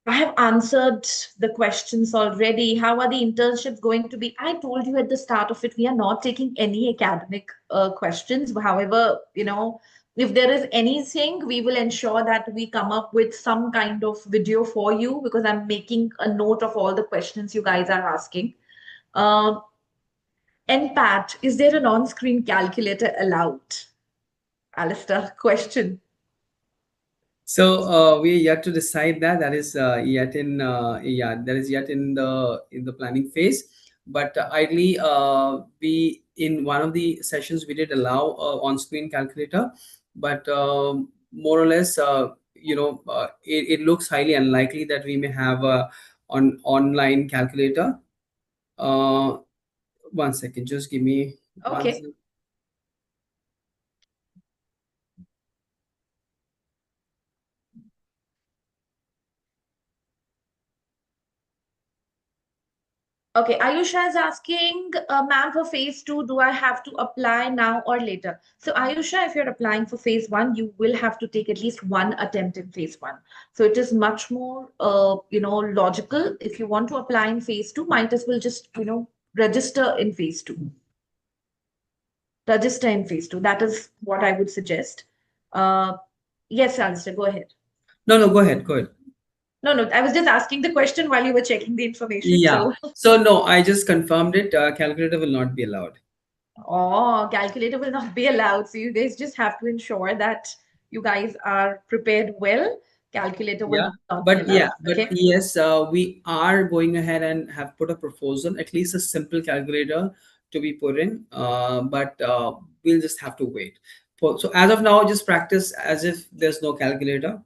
S1: I have answered the questions already. How are the internships going to be? I told you at the start of it, we are not taking any academic questions. However, if there is anything, we will ensure that we come up with some kind of video for you because I'm making a note of all the questions you guys are asking. Uh, NPAT, is there an on-screen calculator allowed? Alistair, question.
S2: So we are yet to decide that. That is yet in that is yet in the planning phase. But ideally, we in one of the sessions we did allow on-screen calculator, but more or less, it looks highly unlikely that we may have a online calculator. Uh, 1 second, just give me one
S1: Okay.
S2: second.
S1: Okay, Ayusha is asking, ma'am, for phase two, do I have to apply now or later? So, Ayusha, if you're applying for phase one, you will have to take at least one attempt in phase one. So, it is much more, logical. If you want to apply in phase two, might as well just, register in phase two. Register in phase two. That is what I would suggest. Uh, yes, Alistair, go ahead.
S2: No, no, go ahead, go ahead.
S1: No, no, I was just asking the question while you were checking the information.
S2: Yeah.
S1: So,
S2: So no, I just confirmed it. Calculator will not be allowed.
S1: oh, calculator will not be allowed. So you guys just have to ensure that you guys are prepared well. Calculator will
S2: Yeah.
S1: not be allowed.
S2: But yeah,
S1: Okay.
S2: but yes, we are going ahead and have put a proposal, at least a simple calculator to be put in. But we'll just have to wait. So as of now, just practice as if there's no calculator,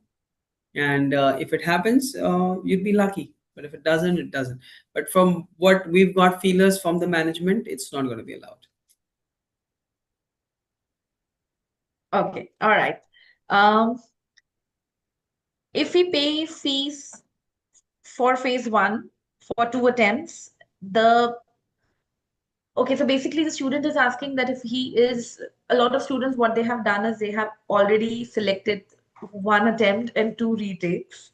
S2: and if it happens, you'd be lucky. But if it doesn't, it doesn't. But from what we've got feelers from the management, it's not going to be allowed.
S1: Okay. All right. Um, if we pay fees for phase one for two attempts, the okay, so basically the student is asking that if he is a lot of students, what they have done is they have already selected one attempt and two retakes,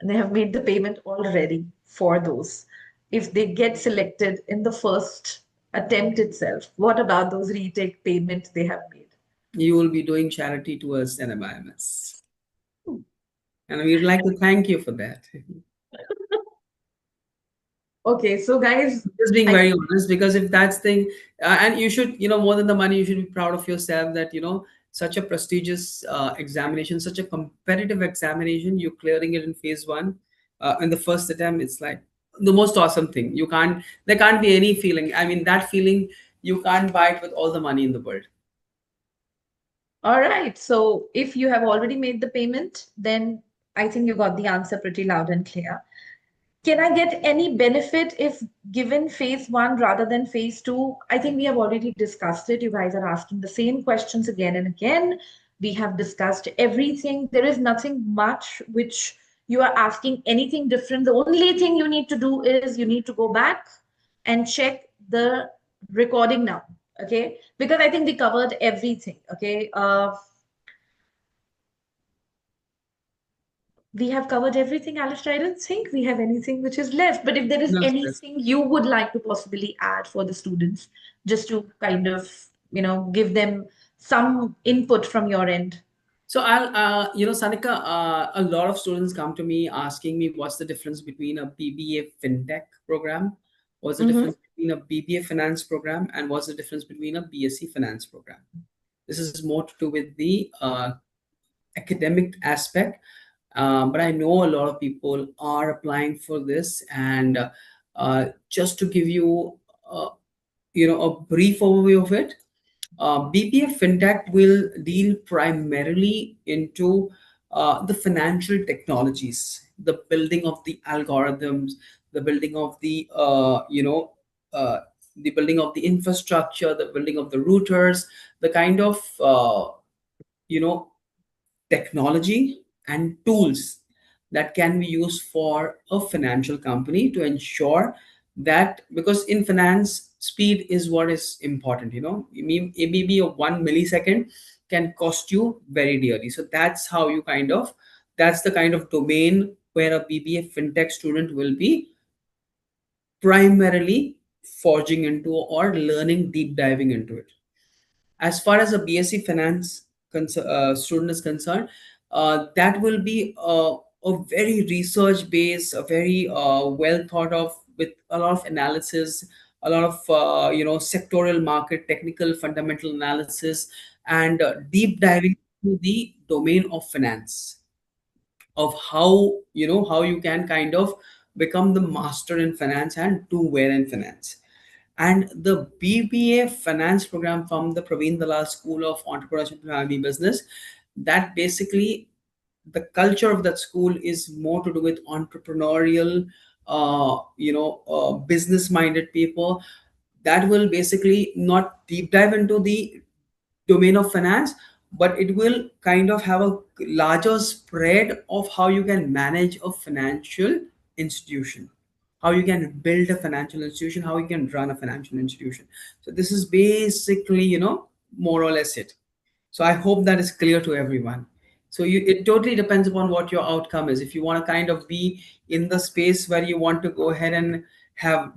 S1: and they have made the payment already for those. If they get selected in the first attempt itself, what about those retake payments they have made?
S2: You will be doing charity towards NMIMS, and we'd like to thank you for that.
S1: Okay, so guys,
S2: Just being
S1: I
S2: very honest, because if that's thing, and you should, more than the money, you should be proud of yourself that such a prestigious examination, such a competitive examination, you're clearing it in phase one, in the first attempt. It's like the most awesome thing. There can't be any feeling. I mean, that feeling you can't buy it with all the money in the world.
S1: all right. So if you have already made the payment, then I think you got the answer pretty loud and clear. Can I get any benefit if given phase one rather than phase two? I think we have already discussed it. You guys are asking the same questions again and again. We have discussed everything. There is nothing much which you are asking anything different. The only thing you need to do is you need to go back and check the recording now. Okay. Because I think we covered everything. Okay. We have covered everything, Alistair. I don't think we have anything which is left. But if there is
S2: No stress.
S1: anything you would like to possibly add for the students, just to kind of, give them some input from your end.
S2: So Sanika, a lot of students come to me asking me what's the difference between a BBA FinTech program, what's the
S1: Mm-hmm.
S2: difference between a BBA Finance program, and what's the difference between a BSc Finance program. This is more to do with the academic aspect, but I know a lot of people are applying for this, and just to give you, a brief overview of it. BPF FinTech will deal primarily into the financial technologies, the building of the algorithms, the building of uh, the building of the infrastructure, the building of the routers, the kind of you know technology and tools that can be used for a financial company to ensure that, because in finance speed is what is important. Maybe a 1 millisecond can cost you very dearly. So that's the kind of domain where a BBA fintech student will be primarily forging into or learning, deep diving into it. As far as a BSc Finance student is concerned, that will be a very research based, a very well thought of, with a lot of analysis, a lot of sectoral market, technical fundamental analysis, and deep diving into the domain of finance, of how you can kind of become the master in finance and do well in finance. And the BBA finance program from the Praveen Dalal School of Entrepreneurship and Family Business, that basically, the culture of that school is more to do with entrepreneurial, business minded people that will basically not deep dive into the domain of finance, but it will kind of have a larger spread of how you can manage a financial institution, how you can build a financial institution, how you can run a financial institution. So this is basically, more or less it. So I hope that is clear to everyone. So it totally depends upon what your outcome is. If you want to kind of be in the space where you want to go ahead and have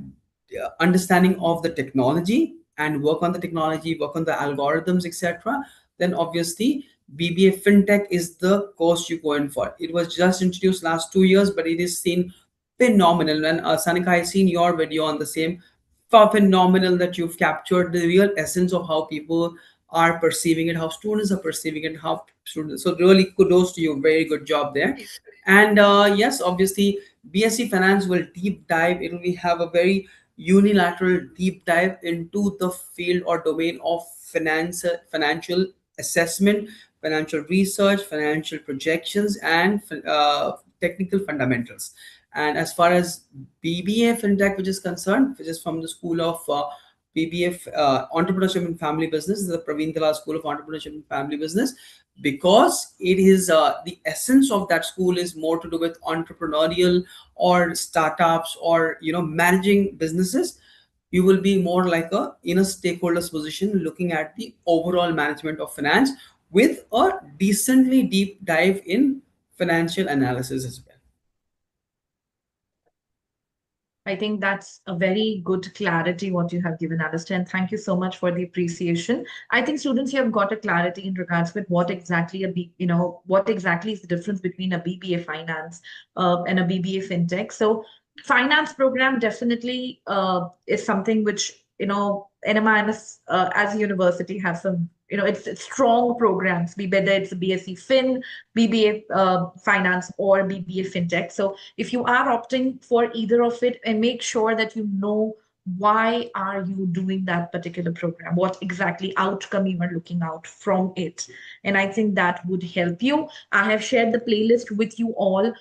S2: understanding of the technology and work on the technology, work on the algorithms, etc., then obviously BBA FinTech is the course you go in for. It was just introduced last 2 years, but it is seen phenomenal. And Sanika, I seen your video on the same. Phenomenal that you've captured the real essence of how people are perceiving it, how students are perceiving it, how students. So really kudos to you. Very good job there. And yes, obviously BSc Finance will deep dive. It will have a very unilateral deep dive into the field or domain of finance, financial assessment, financial research, financial projections, and technical fundamentals. And as far as BBA FinTech, which is concerned, which is from the School of BBA Entrepreneurship and Family Business, the Praveen Dalal School of Entrepreneurship and Family Business, because it is the essence of that school is more to do with entrepreneurial or startups or managing businesses. You will be more like a in a stakeholders position, looking at the overall management of finance with a decently deep dive in financial analysis as well.
S1: I think that's a very good clarity what you have given, Alistair, and thank you so much for the appreciation. I think students here have got a clarity in regards with what exactly what exactly is the difference between a BBA finance and a BBA fintech. So, finance program definitely is something which NMIMS as a university have some. It's strong programs, be whether it's a BSc Fin, BBA Finance, or BBA Fintech. So if you are opting for either of it, and make sure that you know why are you doing that particular program, what exactly outcome you are looking out from it. And I think that would help you. I have shared the playlist with you all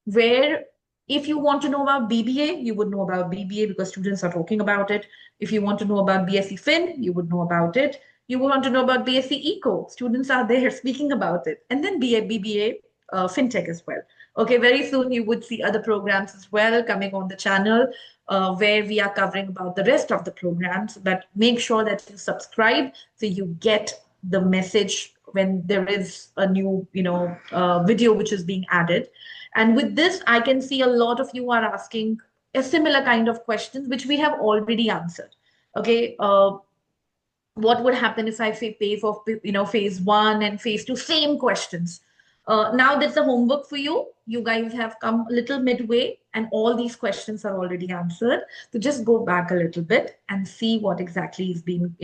S1: where if you want to know about BBA, you would know about BBA because students are talking about it. If you want to know about BSc Fin, you would know about it. You want to know about BSc Eco, students are there speaking about it. And then BBA FinTech as well. Okay, very soon you would see other programs as well coming on the channel where we are covering about the rest of the programs. But make sure that you subscribe so you get the message when there is a new, video which is being added. And with this, I can see a lot of you are asking a similar kind of questions, which we have already answered. Okay, what would happen if I pay for phase one and phase two? Same questions. Now that's the homework for you. You guys have come a little midway, and all these questions are already answered. So just go back a little bit and see what exactly is being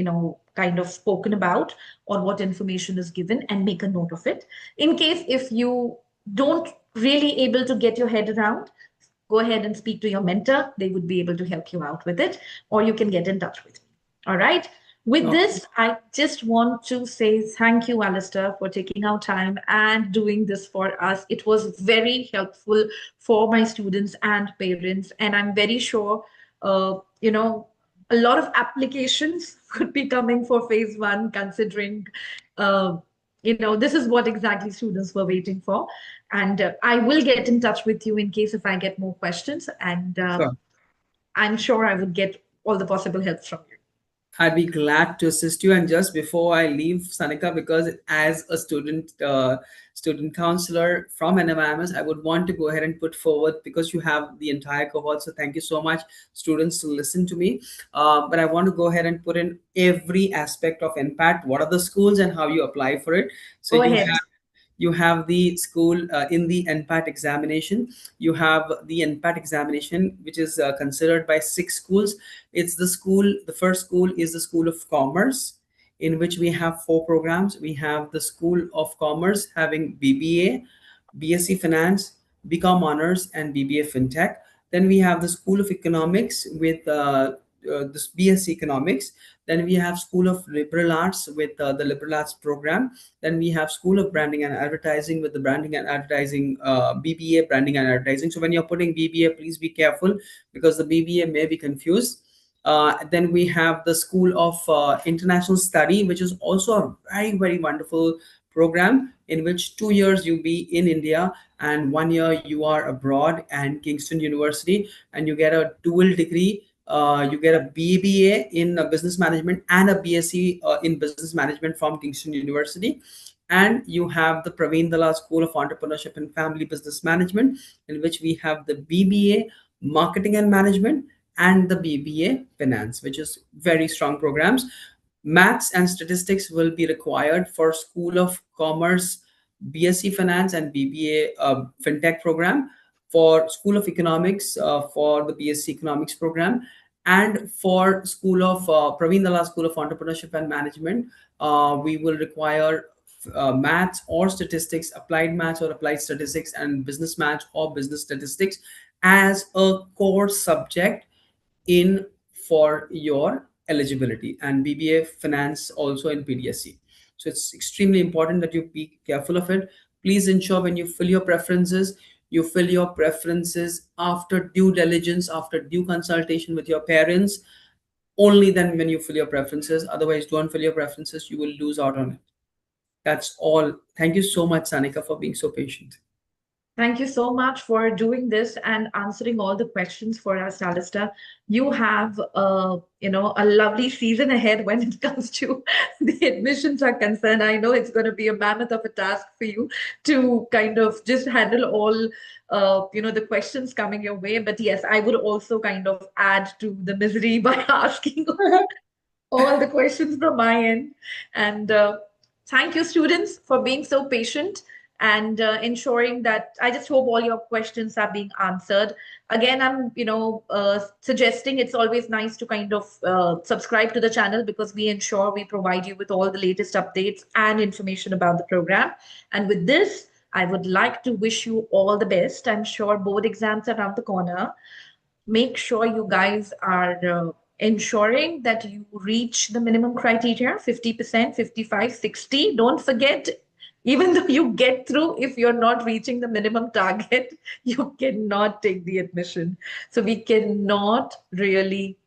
S1: kind of spoken about, or what information is given, and make a note of it. In case if you don't really able to get your head around, go ahead and speak to your mentor. They would be able to help you out with it, or you can get in touch with me. All right. With
S2: No,
S1: this, I just want to say thank you, Alistair, for taking our time and doing this for us. It was very helpful for my students and parents, and I'm very sure, a lot of applications could be coming for phase one, considering, this is what exactly students were waiting for. And I will get in touch with you in case if I get more questions, and
S2: sure.
S1: I'm sure I would get all the possible help from you.
S2: I'd be glad to assist you. And just before I leave, Sanika, because as a student counselor from NMIMS, I would want to go ahead and put forward, because you have the entire cohort. So thank you so much, students, to listen to me. But I want to go ahead and put in every aspect of NPAT. What are the schools and how you apply for it? So
S1: Go ahead.
S2: you have the school in the NPAT examination. You have the NPAT examination, which is considered by 6 schools. It's the first school is the School of Commerce, in which we have 4 programs. We have the School of Commerce having BBA, BSc Finance, BCom Honors, and BBA FinTech. Then we have the School of Economics with this BSc Economics. Then we have School of Liberal Arts with the Liberal Arts program. Then we have School of Branding and Advertising with the Branding and Advertising, BBA Branding and Advertising. So when you're putting BBA, please be careful, because the BBA may be confused. Then we have the School of International Study, which is also a very, very wonderful program, in which 2 years you be in India and 1 year you are abroad, and Kingston University, and you get a dual degree. You get a BBA in business management and a BSc in business management from Kingston University. And you have the Praveen Dalal School of Entrepreneurship and Family Business Management, in which we have the BBA Marketing and Management and the BBA Finance, which is very strong programs. Maths and statistics will be required for School of Commerce, BSc Finance, and BBA FinTech program. For School of Economics, for the BSc Economics program, and for School of Praveen Dala School of Entrepreneurship and Management, we will require maths or statistics, applied maths or applied statistics, and business maths or business statistics as a core subject in for your eligibility, and BBA finance also in PDSC. So it's extremely important that you be careful of it. Please ensure when you fill your preferences, you fill your preferences after due diligence, after due consultation with your parents. Only then when you fill your preferences. Otherwise, don't fill your preferences. You will lose out on it. That's all. Thank you so much, Sanika, for being so patient.
S1: Thank you so much for doing this and answering all the questions for us, Alistair. You have, a lovely season ahead when it comes to the admissions are concerned. I know it's going to be a mammoth of a task for you to kind of just handle all, the questions coming your way. But yes, I would also kind of add to the misery by asking all the questions from my end. And thank you, students, for being so patient and ensuring that I just hope all your questions are being answered. Again, I'm, suggesting it's always nice to kind of subscribe to the channel because we ensure we provide you with all the latest updates and information about the program. And with this, I would like to wish you all the best. I'm sure board exams are around the corner. Make sure you guys are ensuring that you reach the minimum criteria 50%, 55, 60. Don't forget, even though you get through, if you're not reaching the minimum target, you cannot take the admission. So we cannot really,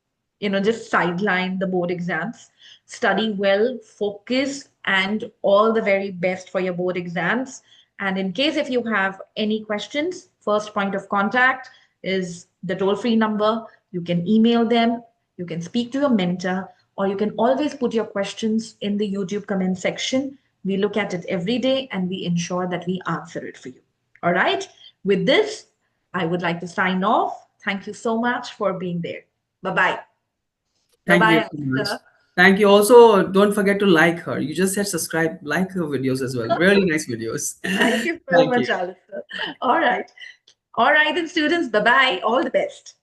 S1: just sideline the board exams. Study well, focus, and all the very best for your board exams. And in case if you have any questions, first point of contact is the toll-free number. You can email them, you can speak to your mentor, or you can always put your questions in the YouTube comment section. We look at it every day and we ensure that we answer it for you. All right. With this, I would like to sign off. Thank you so much for being there. Bye bye. Bye
S2: Thank you
S1: bye,
S2: so much.
S1: Alistair.
S2: Thank you. Also, don't forget to like her. You just said subscribe, like her videos as well. Really nice videos.
S1: Thank you so
S2: Thank
S1: much,
S2: you.
S1: Alistair. All right. All right, then, students. Bye bye. All the best.